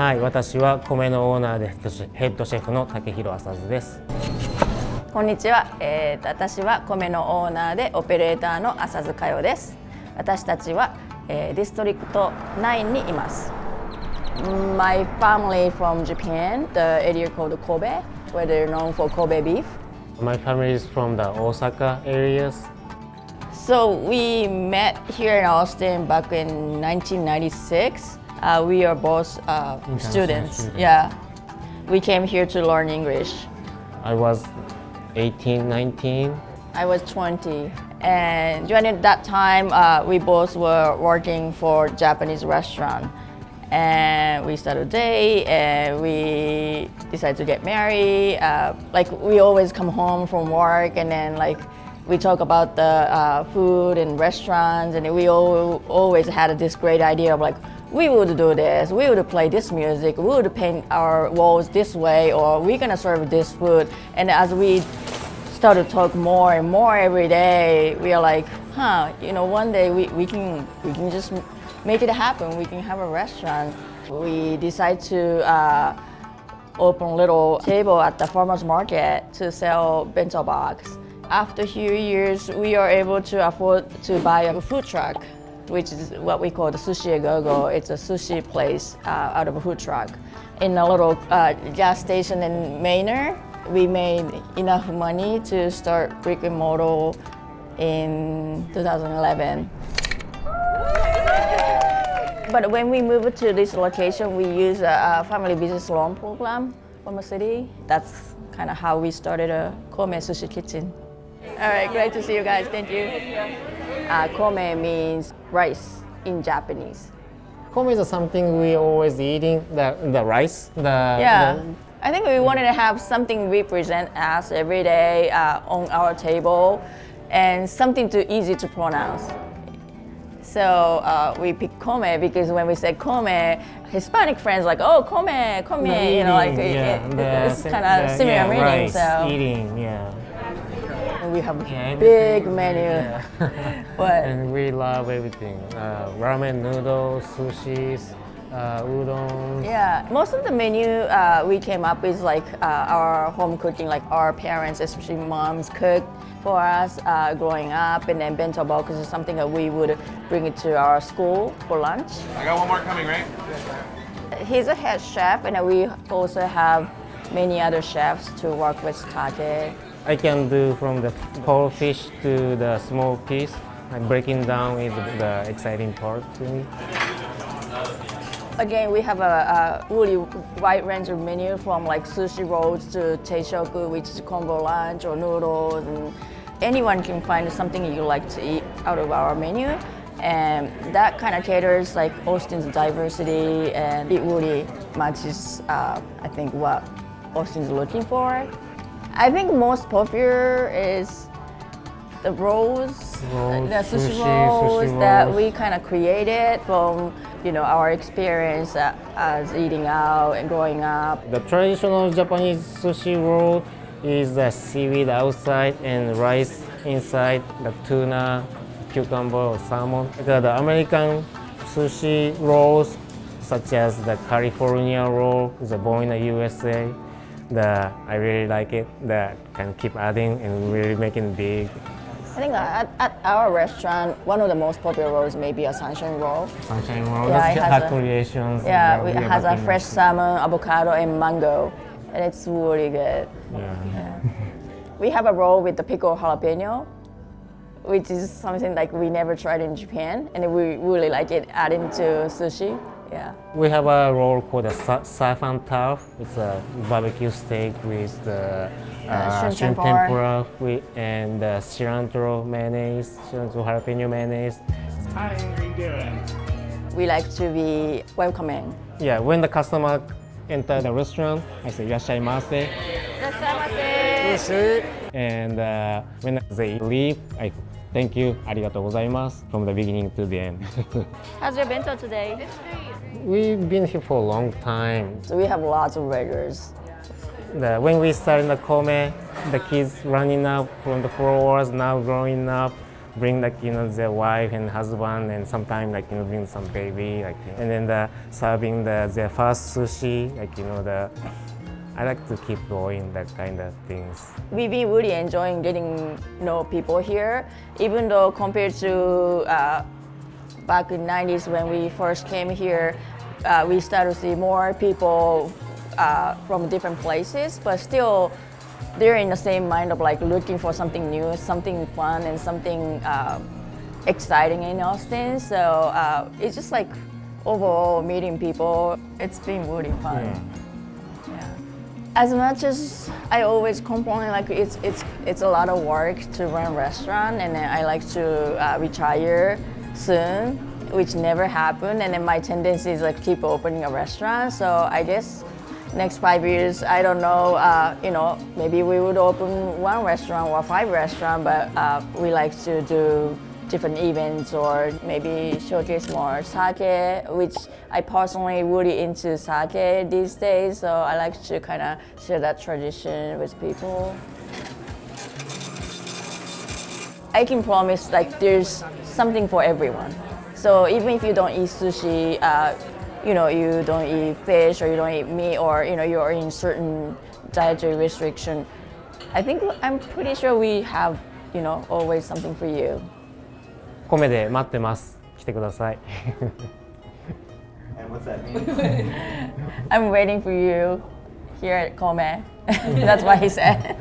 はい、私は米のオーナーでヘッドシェフの竹広麻津です。こんにちは、私は米のオーナーでオペレーターの麻津佳代です。私たちは、ディストリクト9にいます。My family from Japan, the area called Kobe, where they're known for Kobe beef. My family is from the Osaka areas. So we met here in Austin back in 1996. We are both students. Yeah, we came here to learn English. I was 18, 19. I was 20, and during that time, we both were working for a Japanese restaurant. And we started a date, and we decided to get married. Like we always come home from work, and then we talk about the food and restaurants, and we always had this great idea of we would do this, we would play this music, we would paint our walls this way, or we're gonna serve this food. And as we started to talk more and more every day, we are like, one day we can just make it happen. We can have a restaurant. We decided to open a little table at the farmer's market to sell bento box. After a few years, we are able to afford to buy a food truck, which is what we call the Sushi Go-Go. It's a sushi place out of a food truck. In a little gas station in Manor, we made enough money to start brick and mortar in 2011. But when we moved to this location, we use a family business loan program from a city. That's kind of how we started a Kome Sushi Kitchen. All right, great to see you guys. Thank you. Kome means rice in Japanese. Kome is something we always eating, the rice. I think we wanted to have something represent us every day on our table, and something easy to pronounce. So we picked Kome because when we said Kome, Hispanic friends oh Kome, it's kind of similar meaning. Rice, so eating, and we have a big menu. But and we love everything: ramen, noodles, sushis, udon. Yeah, most of the menu we came up with our home cooking, our parents, especially moms, cook for us growing up, and then bento box is something that we would bring it to our school for lunch. I got one more coming, right? He's a head chef, and we also have many other chefs to work with Take. I can do from the whole fish to the small piece. Breaking down is the exciting part to me. Again, we have a really wide range of menu from sushi rolls to teishoku, which is combo lunch, or noodles, and anyone can find something you like to eat out of our menu. And that kind of caters Austin's diversity, and it really matches, I think, what Austin's looking for. I think most popular is the rolls, the sushi rolls that we kind of created from our experience as eating out and growing up. The traditional Japanese sushi roll is the seaweed outside and rice inside, the tuna, cucumber, or salmon. The American sushi rolls, such as the California roll, is born in the USA. I really like it. That can keep adding and really making big. I think at our restaurant, one of the most popular rolls may be a sunshine roll. Sunshine roll, Yeah, that's creations. Yeah, it has a fresh salmon, avocado, and mango, and it's really good. Yeah. We have a roll with the pickled jalapeno, which is something we never tried in Japan, and we really like it adding to sushi. Yeah. We have a roll called the saffron turf. It's a barbecue steak with the shrimp tempura and the cilantro mayonnaise, cilantro jalapeno mayonnaise. Hi, how are you doing? We like to be welcoming. Yeah, when the customer enter the restaurant, I say "Irashaimase." And when they leave, I thank you, arigatou gozaimasu, from the beginning to the end. How's your bento today? We've been here for a long time. So we have lots of regulars. When we started the Kome, the kids running up from the floors, now growing up, bring like their wife and husband, and sometimes like bring some baby, like and then serving their first sushi, like I like to keep going that kind of things. We've been really enjoying getting to know people here, even though compared to back in the 90s when we first came here, we started to see more people from different places, but still they're in the same mind of like looking for something new, something fun, and something exciting in Austin. So it's just like overall meeting people, it's been really fun. Yeah. As much as I always complain, like it's a lot of work to run a restaurant, and then I like to retire soon, which never happened. And then my tendency is like keep opening a restaurant. So I guess next 5 years, I don't know, maybe we would open 1 restaurant or 5 restaurants, but we like to do different events or maybe showcase more sake, which I personally really into sake these days, so I like to kind of share that tradition with people. I can promise like there's something for everyone. So even if you don't eat sushi, you don't eat fish or you don't eat meat, or you're in certain dietary restriction, I'm pretty sure we have always something for you. 米で待ってます。来てください。And what's that mean? I'm waiting for you here at Kome. That's what he said.